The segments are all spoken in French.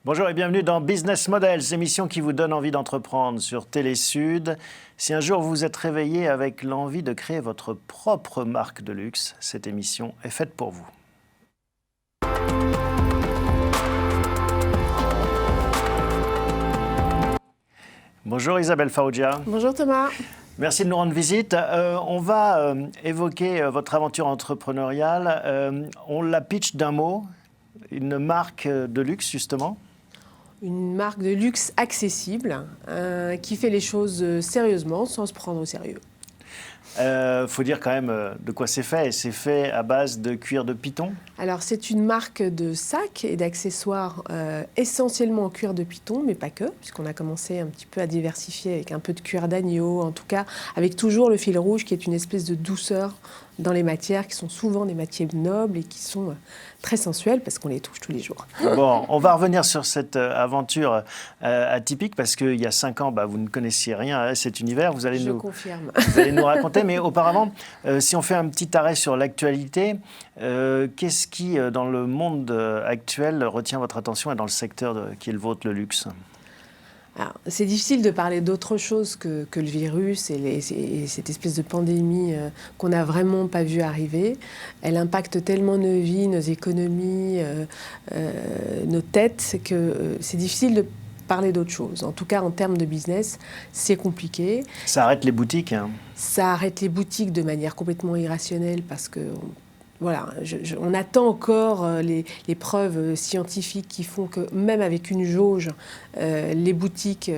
Bonjour et bienvenue dans Business Models, émission qui vous donne envie d'entreprendre sur Télésud. Si un jour vous vous êtes réveillé avec l'envie de créer votre propre marque de luxe, cette émission est faite pour vous. Bonjour Isabelle Faoudia. Bonjour Thomas. Merci de nous rendre visite. On va évoquer votre aventure entrepreneuriale. On la pitch d'un mot, une marque de luxe justement. Une marque de luxe accessible qui fait les choses sérieusement sans se prendre au sérieux. Faut dire quand même de quoi c'est fait. C'est fait à base de cuir de python. Alors c'est une marque de sacs et d'accessoires essentiellement en cuir de python, mais pas que, puisqu'on a commencé un petit peu à diversifier avec un peu de cuir d'agneau, en tout cas avec toujours le fil rouge qui est une espèce de douceur dans les matières qui sont souvent des matières nobles et qui sont très sensuelles parce qu'on les touche tous les jours. Bon, on va revenir sur cette aventure atypique parce qu'il y a 5 ans, vous ne connaissiez rien à cet univers. Vous allez confirme. Vous allez nous raconter, mais auparavant, si on fait un petit arrêt sur l'actualité, qu'est-ce qui, dans le monde actuel, retient votre attention et dans le secteur qui est le vôtre, le luxe ? Alors, c'est difficile de parler d'autre chose que le virus et cette espèce de pandémie qu'on n'a vraiment pas vu arriver. Elle impacte tellement nos vies, nos économies, nos têtes, que c'est difficile de parler d'autre chose. En tout cas, en termes de business, c'est compliqué. Ça arrête les boutiques, hein. Ça arrête les boutiques de manière complètement irrationnelle parce que... Voilà, on attend encore les preuves scientifiques qui font que même avec une jauge, les boutiques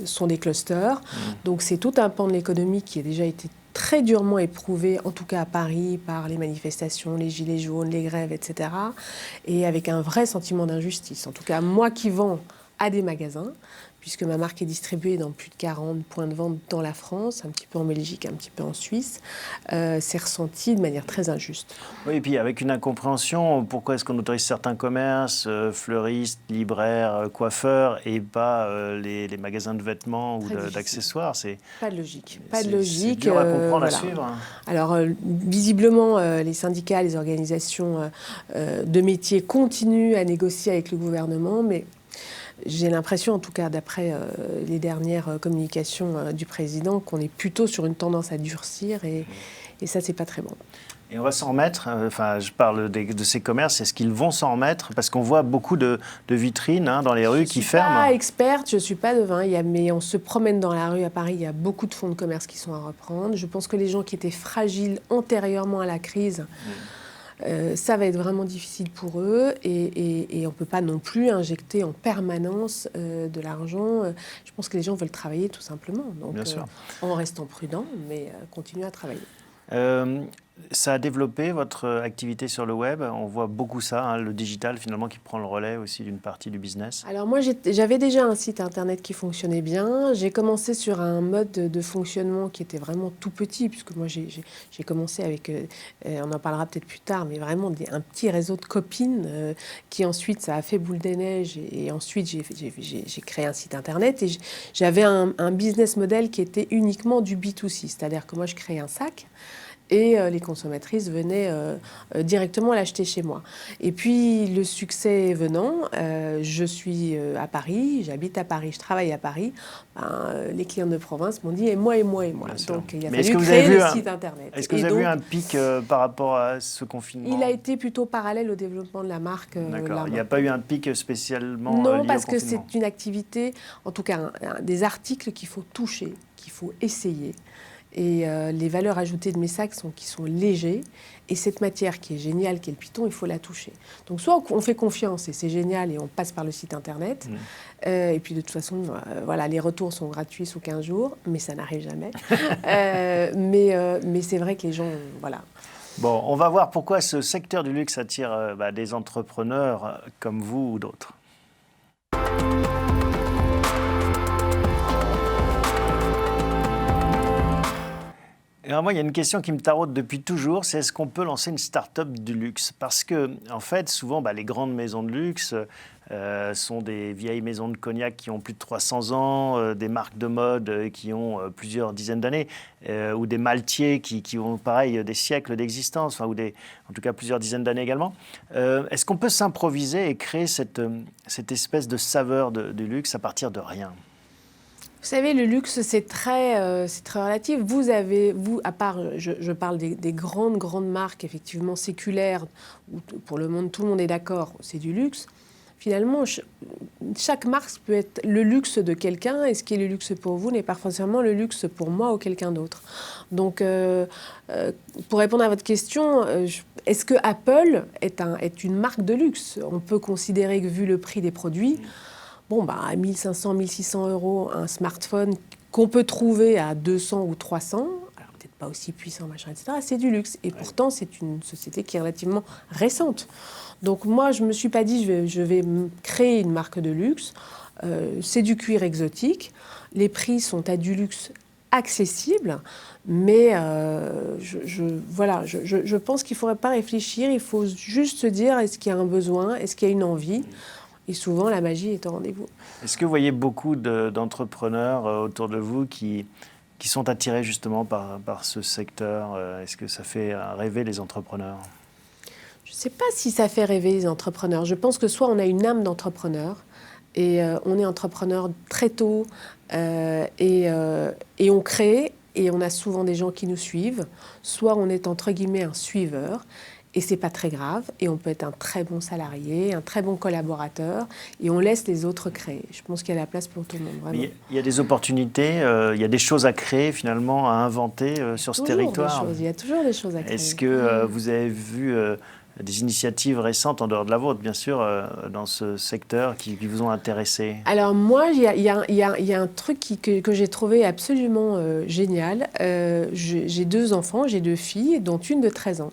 sont des clusters. Donc c'est tout un pan de l'économie qui a déjà été très durement éprouvé, en tout cas à Paris, par les manifestations, les gilets jaunes, les grèves, etc. Et avec un vrai sentiment d'injustice. En tout cas, moi qui vends à des magasins, puisque ma marque est distribuée dans plus de 40 points de vente dans la France, un petit peu en Belgique, un petit peu en Suisse, c'est ressenti de manière très injuste. Oui, et puis avec une incompréhension, pourquoi est-ce qu'on autorise certains commerces, fleuristes, libraires, coiffeurs, et pas les magasins de vêtements ou d'accessoires? Pas de logique. Pas de logique. C'est dur à comprendre, à suivre. Alors, visiblement, les syndicats, les organisations de métiers continuent à négocier avec le gouvernement, mais j'ai l'impression, en tout cas d'après les dernières communications du président, qu'on est plutôt sur une tendance à durcir et ça, c'est pas très bon. Et on va s'en remettre, je parle de ces commerces, est-ce qu'ils vont s'en remettre? Parce qu'on voit beaucoup de vitrines dans les rues qui ferment. Je ne suis pas experte, je ne suis pas devin, mais on se promène dans la rue à Paris, il y a beaucoup de fonds de commerce qui sont à reprendre. Je pense que les gens qui étaient fragiles antérieurement à la crise... ça va être vraiment difficile pour eux et on ne peut pas non plus injecter en permanence de l'argent. Je pense que les gens veulent travailler tout simplement. Donc, bien sûr. En restant prudent, mais continuer à travailler. Ça a développé votre activité sur le web. On voit beaucoup ça, le digital finalement qui prend le relais aussi d'une partie du business. Alors moi, j'avais déjà un site internet qui fonctionnait bien. J'ai commencé sur un mode de fonctionnement qui était vraiment tout petit, puisque moi j'ai commencé avec, on en parlera peut-être plus tard, mais vraiment un petit réseau de copines qui ensuite ça a fait boule des neiges et ensuite j'ai créé un site internet et j'avais un business model qui était uniquement du B2C, c'est-à-dire que moi je créais un sac. Et les consommatrices venaient directement l'acheter chez moi. Et puis, le succès venant, je suis à Paris, j'habite à Paris, je travaille à Paris. Les clients de province m'ont dit « et moi, et moi, et moi ». Donc, il a fallu créer le site Internet. Est-ce que vous avez vu un pic par rapport à ce confinement? Il a été plutôt parallèle au développement de la marque. D'accord. Il n'y a pas eu un pic spécialement non, lié parce au que confinement. c'est une activité, en tout cas des articles qu'il faut toucher, qu'il faut essayer. Et les valeurs ajoutées de mes sacs qui sont légers. Et cette matière qui est géniale, qui est le python, il faut la toucher. Donc soit on fait confiance et c'est génial et on passe par le site internet. Et puis de toute façon, les retours sont gratuits sous 15 jours, mais ça n'arrive jamais. Mais c'est vrai que les gens... Voilà. Bon, on va voir pourquoi ce secteur du luxe attire des entrepreneurs comme vous ou d'autres. Alors moi, il y a une question qui me taraude depuis toujours, c'est est-ce qu'on peut lancer une start-up du luxe? Parce que, en fait, souvent, les grandes maisons de luxe sont des vieilles maisons de cognac qui ont plus de 300 ans, des marques de mode qui ont plusieurs dizaines d'années, ou des maltiers qui ont, pareil, des siècles d'existence, enfin, en tout cas plusieurs dizaines d'années également. Est-ce qu'on peut s'improviser et créer cette espèce de saveur du luxe à partir de rien? Vous savez, le luxe, c'est très relatif. Vous, à part, je parle des grandes marques, effectivement, séculaires, où pour le monde, tout le monde est d'accord, c'est du luxe. Finalement, chaque marque peut être le luxe de quelqu'un, et ce qui est le luxe pour vous n'est pas forcément le luxe pour moi ou quelqu'un d'autre. Donc, pour répondre à votre question, est-ce que Apple est une marque de luxe? On peut considérer que, vu le prix des produits, à 1 500, 1 600 euros, un smartphone qu'on peut trouver à 200 ou 300, alors peut-être pas aussi puissant, machin, etc., c'est du luxe. Et pourtant, c'est une société qui est relativement récente. Donc moi, je ne me suis pas dit, je vais créer une marque de luxe. C'est du cuir exotique. Les prix sont à du luxe accessible, mais je pense qu'il ne faudrait pas réfléchir. Il faut juste se dire, est-ce qu'il y a un besoin? Est-ce qu'il y a une envie? Et souvent, la magie est au rendez-vous. Est-ce que vous voyez beaucoup d'entrepreneurs autour de vous qui sont attirés justement par ce secteur? Est-ce que ça fait rêver les entrepreneurs? Je ne sais pas si ça fait rêver les entrepreneurs. Je pense que soit on a une âme d'entrepreneur, et on est entrepreneur très tôt, et on crée, et on a souvent des gens qui nous suivent, soit on est entre guillemets un suiveur, et c'est pas très grave, et on peut être un très bon salarié, un très bon collaborateur, et on laisse les autres créer. Je pense qu'il y a la place pour tout le monde, vraiment. Il y a des opportunités, il y a des choses à créer finalement, à inventer sur ce territoire. Il y a toujours des choses à créer. Est-ce que vous avez vu des initiatives récentes, en dehors de la vôtre, bien sûr, dans ce secteur qui vous ont intéressé? Alors moi, il y a un truc que j'ai trouvé absolument génial. J'ai 2 enfants, j'ai 2 filles, dont une de 13 ans.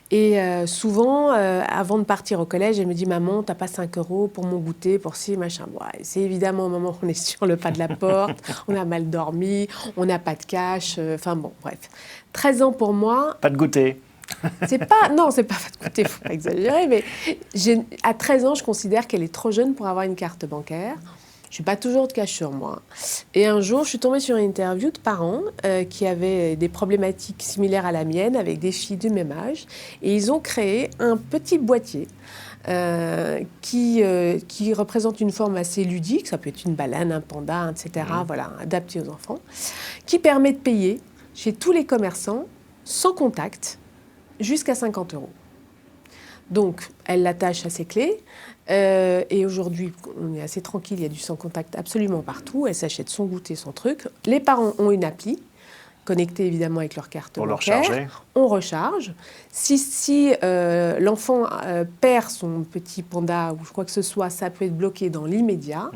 Et souvent, avant de partir au collège, elle me dit « Maman, t'as pas 5 € pour mon goûter, pour ci, machin ». Ouais, c'est évidemment au moment où on est sur le pas de la porte, on a mal dormi, on n'a pas de cash, bref. 13 ans pour moi... Pas de goûter. C'est pas de goûter, faut pas exagérer, mais à 13 ans, je considère qu'elle est trop jeune pour avoir une carte bancaire. Je n'ai pas toujours de cash sur moi. Et un jour, je suis tombée sur une interview de parents qui avaient des problématiques similaires à la mienne, avec des filles du même âge. Et ils ont créé un petit boîtier qui représente une forme assez ludique. Ça peut être une baleine, un panda, etc., adapté aux enfants, qui permet de payer chez tous les commerçants, sans contact, jusqu'à 50 €. Donc, elle l'attache à ses clés. Et aujourd'hui, on est assez tranquille, il y a du sans contact absolument partout. Elle s'achète son goûter, son truc. Les parents ont une appli, connectée évidemment avec leur carte bancaire. On recharge. Si l'enfant perd son petit panda ou quoi que ce soit, ça peut être bloqué dans l'immédiat.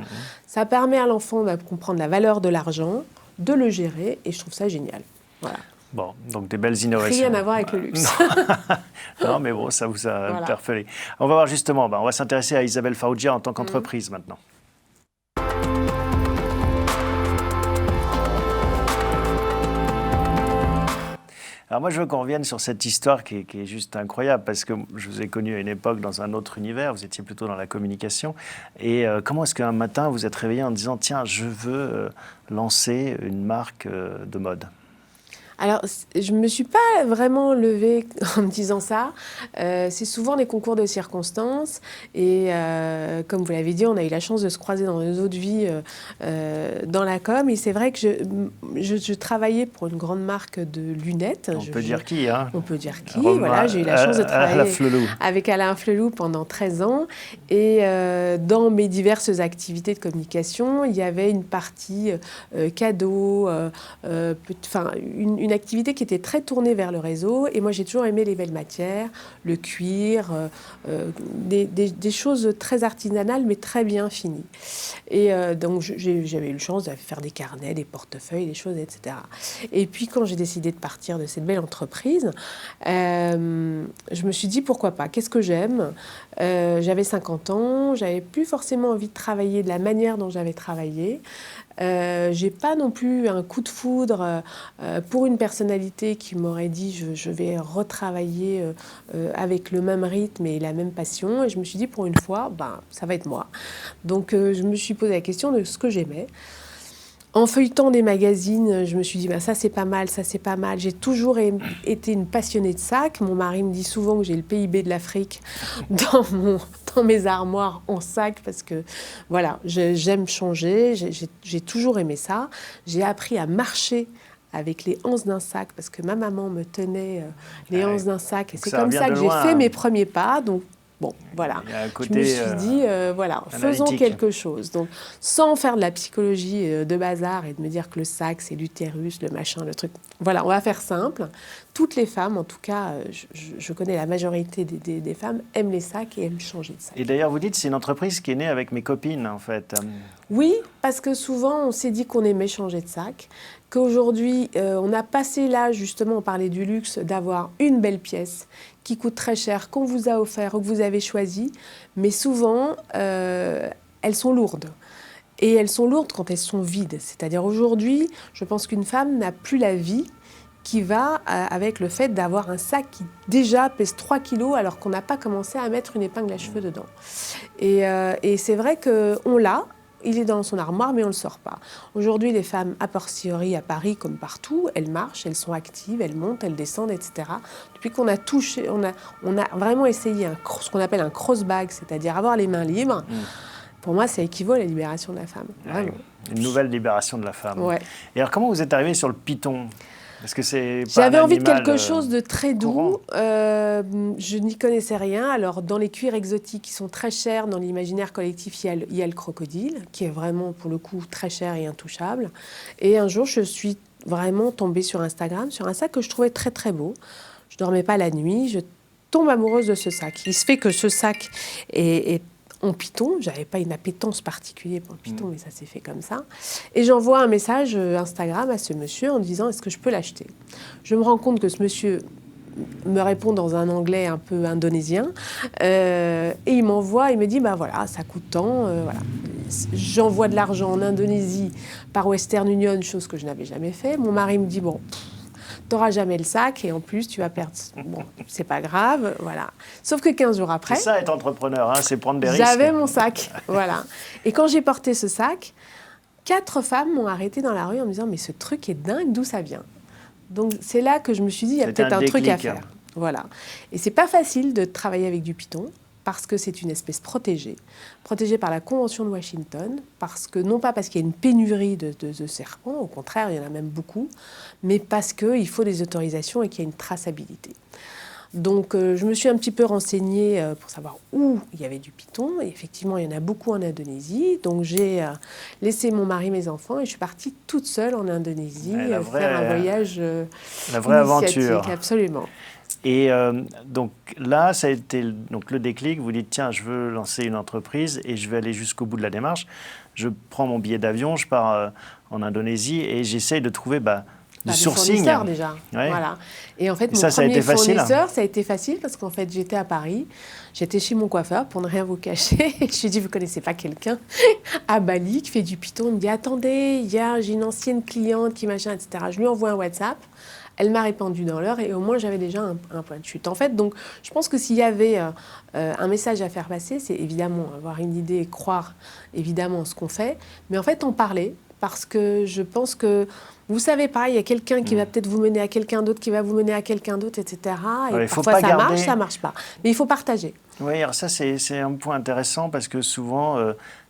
Ça permet à l'enfant de comprendre la valeur de l'argent, de le gérer, et je trouve ça génial. Voilà. Bon, donc des belles innovations. Rien à voir avec le luxe. Non, mais bon, ça vous a interpellé. On va voir justement, on va s'intéresser à Isabelle Farrugia en tant qu'entreprise maintenant. Alors moi, je veux qu'on revienne sur cette histoire qui est juste incroyable, parce que je vous ai connu à une époque dans un autre univers, vous étiez plutôt dans la communication. Et comment est-ce qu'un matin, vous êtes réveillé en disant « Tiens, je veux lancer une marque de mode ». Alors, je ne me suis pas vraiment levée en me disant ça. C'est souvent des concours de circonstances. Et comme vous l'avez dit, on a eu la chance de se croiser dans nos autres vies dans la com. Et c'est vrai que je travaillais pour une grande marque de lunettes. On peut dire qui, hein? On peut dire qui, voilà. J'ai eu la chance de travailler avec Alain Flelou pendant 13 ans. Et dans mes diverses activités de communication, il y avait une partie cadeau, une activité qui était très tournée vers le réseau. Et moi, j'ai toujours aimé les belles matières, le cuir, des choses très artisanales, mais très bien finies. Et donc, j'avais eu la chance de faire des carnets, des portefeuilles, des choses, etc. Et puis, quand j'ai décidé de partir de cette belle entreprise, je me suis dit, pourquoi pas? Qu'est-ce que j'aime? J'avais 50 ans, j'avais plus forcément envie de travailler de la manière dont j'avais travaillé. J'ai pas non plus un coup de foudre pour une personnalité qui m'aurait dit je vais retravailler avec le même rythme et la même passion. Et je me suis dit pour une fois, ça va être moi. Donc je me suis posé la question de ce que j'aimais. En feuilletant des magazines, je me suis dit, ça c'est pas mal, ça c'est pas mal. J'ai toujours été une passionnée de sacs. Mon mari me dit souvent que j'ai le PIB de l'Afrique dans mes armoires en sac parce que voilà, j'aime changer, j'ai toujours aimé ça. J'ai appris à marcher avec les anses d'un sac parce que ma maman me tenait les anses d'un sac. Et c'est comme ça que j'ai fait mes premiers pas. Donc, bon, voilà. Je me suis dit, voilà, faisons quelque chose. Donc, sans faire de la psychologie de bazar et de me dire que le sac, c'est l'utérus, le machin, le truc. Voilà, on va faire simple. Toutes les femmes, en tout cas, je connais la majorité des femmes, aiment les sacs et aiment changer de sac. Et d'ailleurs, vous dites, c'est une entreprise qui est née avec mes copines, en fait. Oui, parce que souvent, on s'est dit qu'on aimait changer de sac, qu'aujourd'hui, on a passé l'âge, justement, on parlait du luxe, d'avoir une belle pièce qui coûte très cher, qu'on vous a offert ou que vous avez choisi, mais souvent, elles sont lourdes. Et elles sont lourdes quand elles sont vides. C'est-à-dire aujourd'hui, je pense qu'une femme n'a plus la vie qui va avec le fait d'avoir un sac qui déjà pèse 3 kilos alors qu'on n'a pas commencé à mettre une épingle à cheveux dedans. Et c'est vrai qu'on l'a. Il est dans son armoire, mais on ne le sort pas. Aujourd'hui, les femmes, a fortiori à Paris, comme partout, elles marchent, elles sont actives, elles montent, elles descendent, etc. Depuis qu'on a touché, on a vraiment essayé ce qu'on appelle un cross-bag, c'est-à-dire avoir les mains libres. Pour moi, ça équivaut à la libération de la femme. Vraiment. Une nouvelle libération de la femme. Ouais. Et alors, comment vous êtes arrivé sur le python ? Parce que c'est pas J'avais envie de animal, quelque chose de très courant. doux. Je n'y connaissais rien. Alors, dans les cuirs exotiques qui sont très chers, dans l'imaginaire collectif, il y a le crocodile, qui est vraiment, pour le coup, très cher et intouchable. Et un jour, je suis vraiment tombée sur Instagram, sur un sac que je trouvais très, très beau. Je ne dormais pas la nuit. Je tombe amoureuse de ce sac. Il se fait que ce sac est en python. Je n'avais pas une appétence particulière pour le python, mais ça s'est fait comme ça. Et j'envoie un message Instagram à ce monsieur en disant « Est-ce que je peux l'acheter ?» Je me rends compte que ce monsieur me répond dans un anglais un peu indonésien. Et il m'envoie, il me dit « voilà, ça coûte tant. Voilà. » J'envoie de l'argent en Indonésie par Western Union, chose que je n'avais jamais fait. Mon mari me dit « Bon, t'auras jamais le sac et en plus tu vas perdre. Bon, c'est pas grave, voilà. Sauf que 15 jours après... C'est ça être entrepreneur, c'est prendre des risques. J'avais mon sac, voilà. Et quand j'ai porté ce sac, 4 femmes m'ont arrêté dans la rue en me disant « Mais ce truc est dingue, d'où ça vient ?» Donc c'est là que je me suis dit « Il y a peut-être un truc à faire. » Voilà. Et c'est pas facile de travailler avec du python, parce que c'est une espèce protégée par la Convention de Washington, non pas parce qu'il y a une pénurie de serpents, au contraire, il y en a même beaucoup, mais parce qu'il faut des autorisations et qu'il y a une traçabilité. Donc je me suis un petit peu renseignée pour savoir où il y avait du python, et effectivement il y en a beaucoup en Indonésie, donc j'ai laissé mon mari, mes enfants, et je suis partie toute seule en Indonésie faire un voyage la vraie aventure. Absolument. Et donc là, ça a été le déclic. Vous dites, tiens, je veux lancer une entreprise et je vais aller jusqu'au bout de la démarche. Je prends mon billet d'avion, je pars en Indonésie et j'essaye de trouver du sourcing. Fournisseurs déjà. Ouais. Voilà. Et en fait, mon premier fournisseur, ça a été facile parce qu'en fait, j'étais à Paris. J'étais chez mon coiffeur, pour ne rien vous cacher. Je lui ai dit, vous ne connaissez pas quelqu'un à Bali qui fait du python? Il me dit, attendez, j'ai une ancienne cliente qui machin, etc. Je lui envoie un WhatsApp. Elle m'a répondu dans l'heure et au moins j'avais déjà un point de chute. En fait, donc, je pense que s'il y avait un message à faire passer, c'est évidemment avoir une idée et croire évidemment ce qu'on fait, mais en fait en parler, parce que je pense que, vous savez, pareil, il y a quelqu'un qui va peut-être vous mener à quelqu'un d'autre, qui va vous mener à quelqu'un d'autre, etc. Et parfois ça marche pas. Mais il faut partager. Oui, alors ça c'est un point intéressant parce que souvent...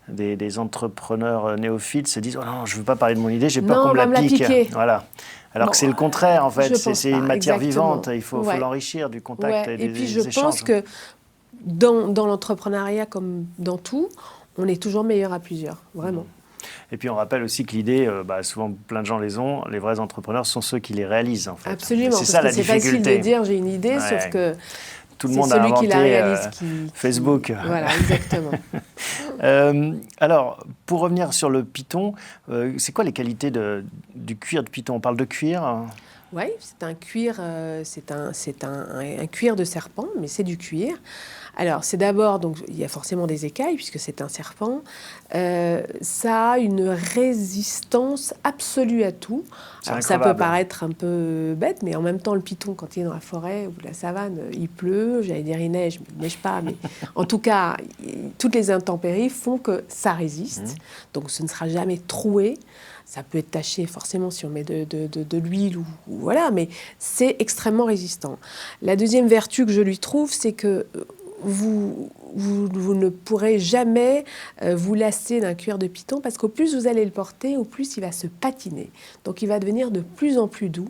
Des entrepreneurs néophytes se disent « Oh non, je ne veux pas parler de mon idée, j'ai peur qu'on me la pique. » Voilà. Alors que c'est le contraire, en fait. C'est une matière vivante. Il faut l'enrichir du contact et des échanges. Et puis je pense que dans l'entrepreneuriat, comme dans tout, on est toujours meilleur à plusieurs, vraiment. Et puis on rappelle aussi que l'idée, souvent plein de gens les ont, les vrais entrepreneurs sont ceux qui les réalisent, en fait. Absolument, c'est ça la difficulté. C'est facile de dire j'ai une idée, sauf que... Tout le monde a inventé Facebook. Voilà, exactement. Alors, pour revenir sur le python, c'est quoi les qualités du cuir de python? On parle de cuir, hein? Oui, c'est un cuir, un cuir de serpent, mais c'est du cuir. Alors, c'est d'abord, donc il y a forcément des écailles, puisque c'est un serpent. Ça a une résistance absolue à tout. Alors, ça peut paraître un peu bête, mais en même temps, le python, quand il est dans la forêt ou la savane, il pleut, j'allais dire il neige, mais il ne neige pas. Mais en tout cas, toutes les intempéries font que ça résiste. Donc, ce ne sera jamais troué. Ça peut être taché forcément si on met de l'huile ou voilà, mais c'est extrêmement résistant. La deuxième vertu que je lui trouve, c'est que vous ne pourrez jamais vous lasser d'un cuir de python parce qu'au plus vous allez le porter, au plus il va se patiner. Donc il va devenir de plus en plus doux.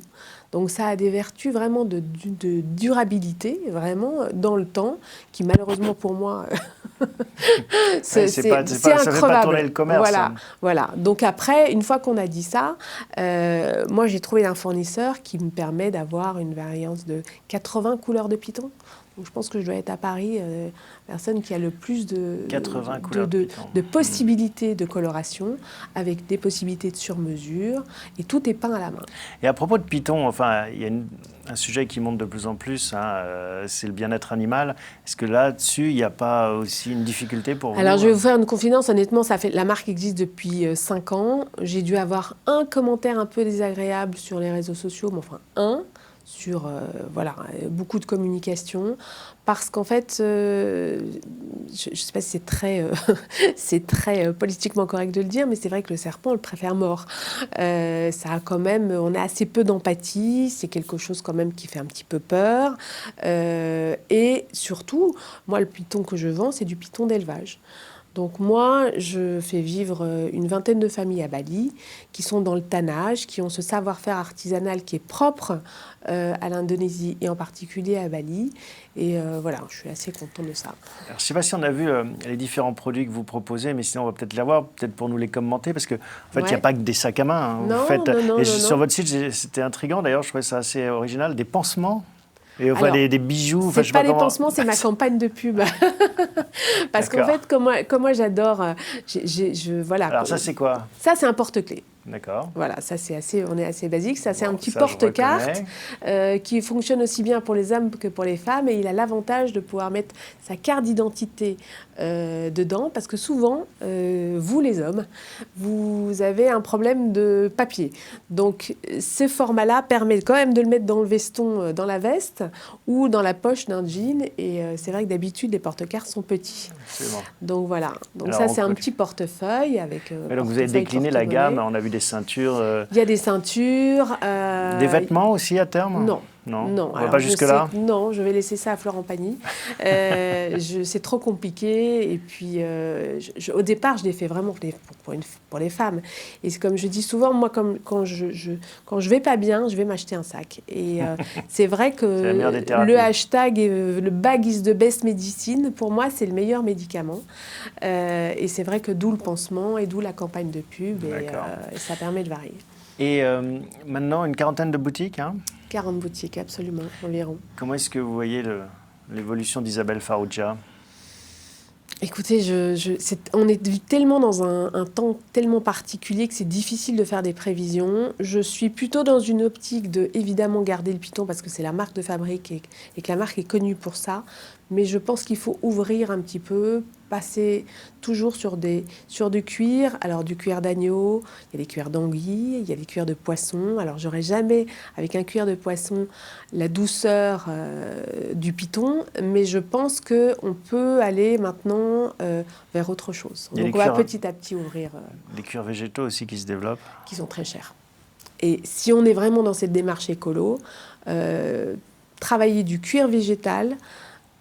Donc ça a des vertus vraiment de durabilité, vraiment dans le temps, qui malheureusement pour moi, c'est increvable. Ça ne fait pas tourner le commerce. Voilà, hein. voilà. Donc après, une fois qu'on a dit ça, moi j'ai trouvé un fournisseur qui me permet d'avoir une variance de 80 couleurs de python. Donc je pense que je dois être à Paris, personne qui a le plus de possibilités de coloration, avec des possibilités de sur-mesure, et tout est peint à la main. Et à propos de python, enfin, il y a un sujet qui monte de plus en plus, hein, c'est le bien-être animal. Est-ce que là-dessus, il n'y a pas aussi une difficulté pour vous? Alors je vais vous faire une confidence, honnêtement, la marque existe depuis 5 ans. J'ai dû avoir un commentaire un peu désagréable sur les réseaux sociaux, mais enfin sur beaucoup de communication, parce qu'en fait, je ne sais pas si c'est très, c'est très politiquement correct de le dire, mais c'est vrai que le serpent, on le préfère mort. Ça a quand même, on a assez peu d'empathie, c'est quelque chose quand même qui fait un petit peu peur. Et surtout, moi, le python que je vends, c'est du python d'élevage. Donc moi, je fais vivre une vingtaine de familles à Bali qui sont dans le tannage, qui ont ce savoir-faire artisanal qui est propre à l'Indonésie et en particulier à Bali. Et voilà, je suis assez contente de ça. Alors, je ne sais pas si on a vu les différents produits que vous proposez, mais sinon on va peut-être les voir, peut-être pour nous les commenter, parce qu'en fait, il n'y a pas que des sacs à main. Hein, non, sur votre site, c'était intriguant, d'ailleurs, je trouvais ça assez original, des pansements. Et enfin, alors, des bijoux. C'est pas des pansements, c'est ma campagne de pub. Parce qu'en fait, comme moi j'adore, voilà. Alors ça, c'est quoi? Ça, c'est un porte-clés. D'accord. Voilà, ça on est assez basique. Ça, c'est un petit porte-carte qui fonctionne aussi bien pour les hommes que pour les femmes. Et il a l'avantage de pouvoir mettre sa carte d'identité dedans. Parce que souvent, vous les hommes, vous avez un problème de papier. Donc, ce format-là permet quand même de le mettre dans le veston, dans la veste ou dans la poche d'un jean. Et c'est vrai que d'habitude, les porte-cartes sont petits. Absolument. Donc, voilà. Donc, alors, ça, c'est un petit portefeuille avec... donc, vous avez décliné la gamme. On a vu des ceintures. Il y a des ceintures. Des vêtements aussi à terme? Non. On va pas jusque-là? Non, je vais laisser ça à Florent Pagny. C'est trop compliqué. Et puis, au départ, je l'ai fait vraiment pour les femmes. Et comme je dis souvent, moi, quand je vais pas bien, je vais m'acheter un sac. Et c'est vrai que le hashtag, le bag is the best medicine, pour moi, c'est le meilleur médicament. Et c'est vrai que d'où le pansement et d'où la campagne de pub. Et ça permet de varier. Et maintenant, une quarantaine de boutiques, hein? 40 boutiques, absolument, environ. Comment est-ce que vous voyez l'évolution d'Isabelle Farrugia? Écoutez, on est tellement dans un temps tellement particulier que c'est difficile de faire des prévisions. Je suis plutôt dans une optique de, évidemment, garder le python parce que c'est la marque de fabrique et que la marque est connue pour ça. Mais je pense qu'il faut ouvrir un petit peu, passer toujours sur du cuir. Alors, du cuir d'agneau, il y a des cuirs d'anguille, il y a des cuirs de poisson. Alors, j'aurais jamais, avec un cuir de poisson, la douceur du python. Mais je pense qu'on peut aller maintenant vers autre chose. Donc, on va petit à petit ouvrir. Les cuirs végétaux aussi qui se développent. Qui sont très chers. Et si on est vraiment dans cette démarche écolo, travailler du cuir végétal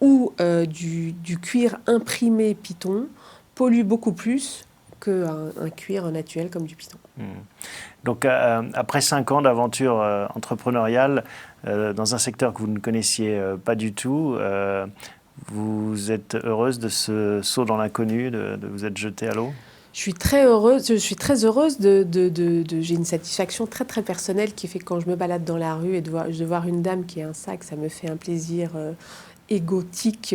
ou du cuir imprimé python pollue beaucoup plus qu'un cuir naturel comme du python. Donc, après 5 ans d'aventure entrepreneuriale, dans un secteur que vous ne connaissiez pas du tout, vous êtes heureuse de ce saut dans l'inconnu, de vous être jetée à l'eau? Je suis très heureuse. J'ai une satisfaction très très personnelle qui fait que quand je me balade dans la rue et de voir une dame qui a un sac, ça me fait un plaisir égotique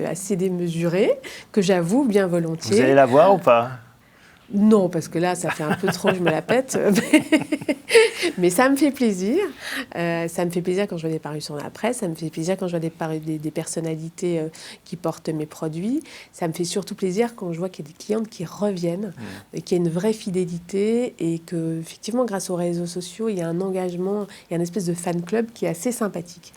assez démesurée, que j'avoue bien volontiers. Vous allez la voir ou pas? Non, parce que là, ça fait un peu trop, je me la pète. Mais ça me fait plaisir. Ça me fait plaisir quand je vois des parutions dans la presse. Ça me fait plaisir quand je vois des personnalités qui portent mes produits. Ça me fait surtout plaisir quand je vois qu'il y a des clientes qui reviennent, et qu'il y a une vraie fidélité et que, effectivement, grâce aux réseaux sociaux, il y a un engagement, il y a une espèce de fan club qui est assez sympathique.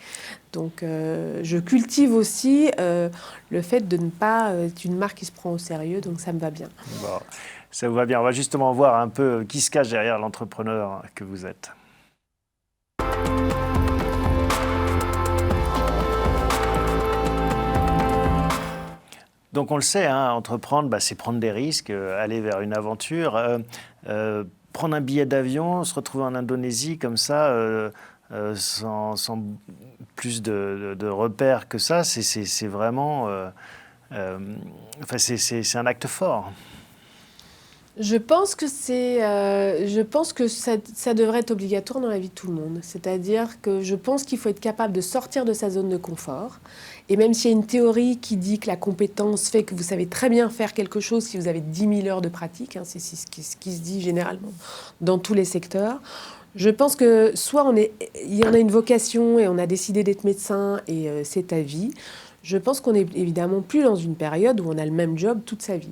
Donc, je cultive aussi le fait de ne pas être une marque qui se prend au sérieux, donc ça me va bien. Bon, ça vous va bien. On va justement voir un peu qui se cache derrière l'entrepreneur que vous êtes. Donc on le sait, hein, entreprendre, c'est prendre des risques, aller vers une aventure. Prendre un billet d'avion, se retrouver en Indonésie comme ça, sans plus de repères que ça, c'est vraiment... c'est un acte fort. Je pense que ça devrait être obligatoire dans la vie de tout le monde. C'est-à-dire que je pense qu'il faut être capable de sortir de sa zone de confort. Et même s'il y a une théorie qui dit que la compétence fait que vous savez très bien faire quelque chose si vous avez 10 000 heures de pratique, hein, c'est ce qui se dit généralement dans tous les secteurs. Je pense que soit il y en a une vocation et on a décidé d'être médecin et c'est ta vie. Je pense qu'on est évidemment plus dans une période où on a le même job toute sa vie.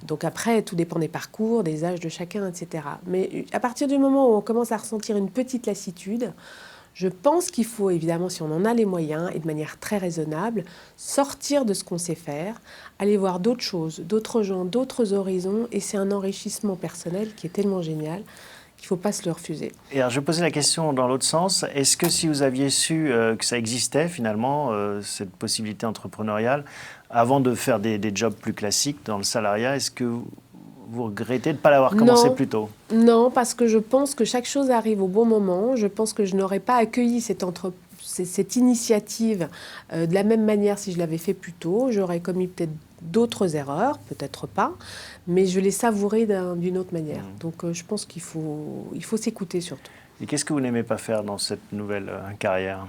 Donc après, tout dépend des parcours, des âges de chacun, etc. Mais à partir du moment où on commence à ressentir une petite lassitude, je pense qu'il faut évidemment, si on en a les moyens et de manière très raisonnable, sortir de ce qu'on sait faire, aller voir d'autres choses, d'autres gens, d'autres horizons. Et c'est un enrichissement personnel qui est tellement génial qu'il ne faut pas se le refuser. Et alors, je posais la question dans l'autre sens. Est-ce que si vous aviez su que ça existait finalement, cette possibilité entrepreneuriale, avant de faire des jobs plus classiques dans le salariat, est-ce que vous regrettez de ne pas l'avoir commencé plus tôt? Non, parce que je pense que chaque chose arrive au bon moment. Je pense que je n'aurais pas accueilli cette initiative de la même manière si je l'avais fait plus tôt. J'aurais commis peut-être d'autres erreurs, peut-être pas, mais je l'ai savouré d'une autre manière. Donc je pense qu'il faut s'écouter surtout. Et qu'est-ce que vous n'aimez pas faire dans cette nouvelle carrière?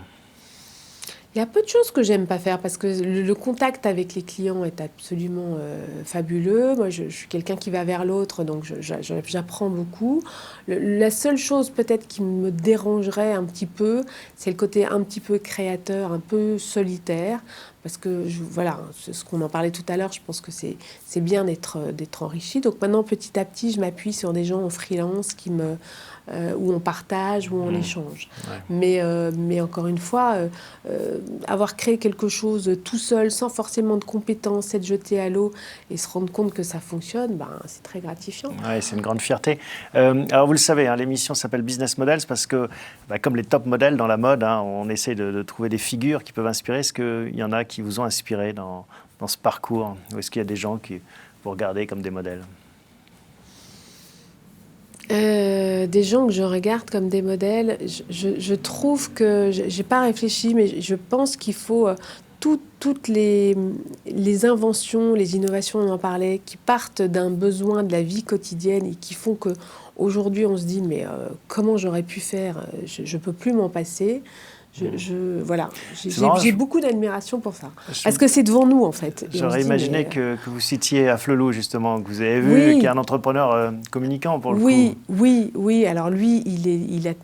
Il y a peu de choses que j'aime pas faire parce que le contact avec les clients est absolument fabuleux. Moi, je suis quelqu'un qui va vers l'autre, donc j'apprends beaucoup. La seule chose peut-être qui me dérangerait un petit peu, c'est le côté un petit peu créateur, un peu solitaire. Parce que, voilà, ce qu'on en parlait tout à l'heure, je pense que c'est bien d'être enrichi. Donc maintenant, petit à petit, je m'appuie sur des gens en freelance où on partage, où on échange. Ouais. Mais encore une fois, avoir créé quelque chose tout seul, sans forcément de compétences, être jeté à l'eau et se rendre compte que ça fonctionne, c'est très gratifiant. Oui, c'est une grande fierté. Alors vous le savez, hein, l'émission s'appelle Business Models parce que, comme les top modèles dans la mode, hein, on essaie de trouver des figures qui peuvent inspirer. Est-ce qu'il y en a qui vous ont inspiré dans ce parcours? Ou est-ce qu'il y a des gens qui vous regardez comme des modèles? Des gens que je regarde comme des modèles, je trouve que, j'ai pas réfléchi, mais je pense qu'il faut toutes les inventions, les innovations, on en parlait, qui partent d'un besoin de la vie quotidienne et qui font qu'aujourd'hui on se dit mais comment j'aurais pu faire, je peux plus m'en passer. Voilà, j'ai beaucoup d'admiration pour ça. Parce que c'est devant nous, en fait. J'aurais imaginé que vous citiez Afflelou, justement, que vous avez vu, qui est un entrepreneur communicant, pour le coup. Oui. Alors lui, il a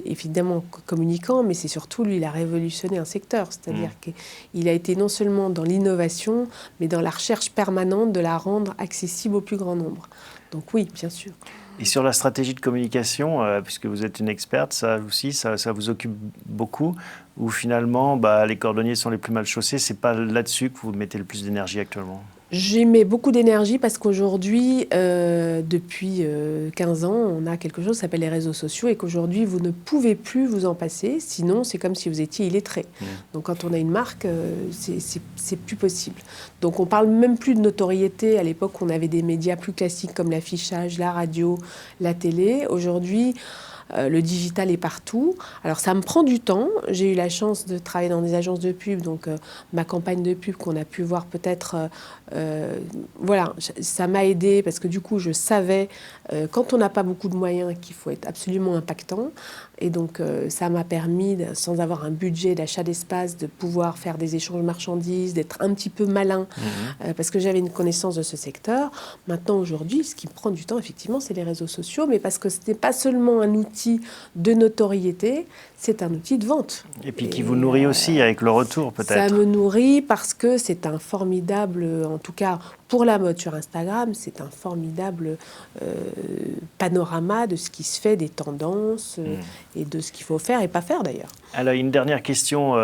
évidemment communicant, mais c'est surtout, lui, il a révolutionné un secteur. C'est-à-dire qu'il a été non seulement dans l'innovation, mais dans la recherche permanente de la rendre accessible au plus grand nombre. Donc oui, bien sûr. Et sur la stratégie de communication, puisque vous êtes une experte, ça aussi, ça vous occupe beaucoup, ou finalement, les cordonniers sont les plus mal chaussés, c'est pas là-dessus que vous mettez le plus d'énergie actuellement? J'y mets beaucoup d'énergie parce qu'aujourd'hui, depuis 15 ans, on a quelque chose qui s'appelle les réseaux sociaux et qu'aujourd'hui, vous ne pouvez plus vous en passer, sinon c'est comme si vous étiez illettré. Donc quand on a une marque, c'est plus possible. Donc on parle même plus de notoriété. À l'époque, on avait des médias plus classiques comme l'affichage, la radio, la télé. Aujourd'hui, le digital est partout. Alors ça me prend du temps. J'ai eu la chance de travailler dans des agences de pub, donc ma campagne de pub qu'on a pu voir peut-être, voilà, ça m'a aidé parce que du coup je savais quand on n'a pas beaucoup de moyens qu'il faut être absolument impactant. Et donc, ça m'a permis, sans avoir un budget d'achat d'espace, de pouvoir faire des échanges de marchandises, d'être un petit peu malin, parce que j'avais une connaissance de ce secteur. Maintenant, aujourd'hui, ce qui me prend du temps, effectivement, c'est les réseaux sociaux, mais parce que ce n'est pas seulement un outil de notoriété, c'est un outil de vente. Et puis qui vous nourrit aussi avec le retour, peut-être. Ça me nourrit parce que c'est un formidable, en tout cas pour la mode sur Instagram, c'est un formidable panorama de ce qui se fait, des tendances et de ce qu'il faut faire et pas faire d'ailleurs. Alors, une dernière question.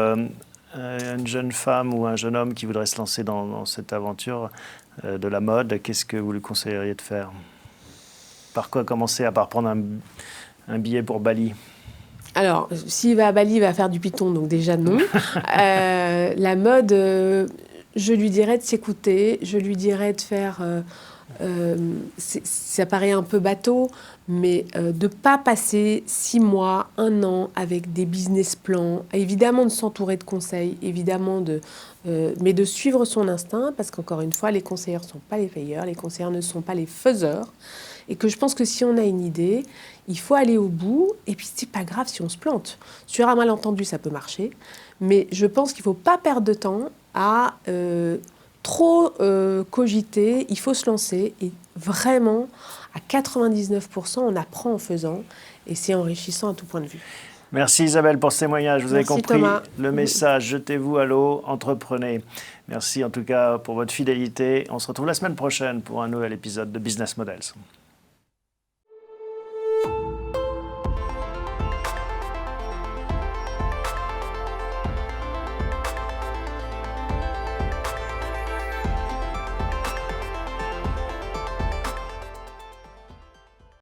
Une jeune femme ou un jeune homme qui voudrait se lancer dans cette aventure de la mode, qu'est-ce que vous lui conseilleriez de faire? Par quoi commencer, à part prendre un billet pour Bali? Alors, s'il va à Bali, il va faire du python, donc déjà non. La mode, je lui dirais de s'écouter, je lui dirais de faire... ça paraît un peu bateau, mais de ne pas passer 6 mois, 1 an avec des business plans, évidemment de s'entourer de conseils, évidemment mais de suivre son instinct, parce qu'encore une fois, les conseillers ne sont pas les payeurs, les conseillers ne sont pas les faiseurs, et que je pense que si on a une idée, il faut aller au bout, et puis c'est pas grave si on se plante. Sur un malentendu, ça peut marcher, mais je pense qu'il ne faut pas perdre de temps à trop cogiter, il faut se lancer, et vraiment, à 99%, on apprend en faisant, et c'est enrichissant à tout point de vue. Merci Isabelle pour ce témoignage. Vous avez compris Thomas. Le message, jetez-vous à l'eau, entreprenez. Merci en tout cas pour votre fidélité. On se retrouve la semaine prochaine pour un nouvel épisode de Business Models.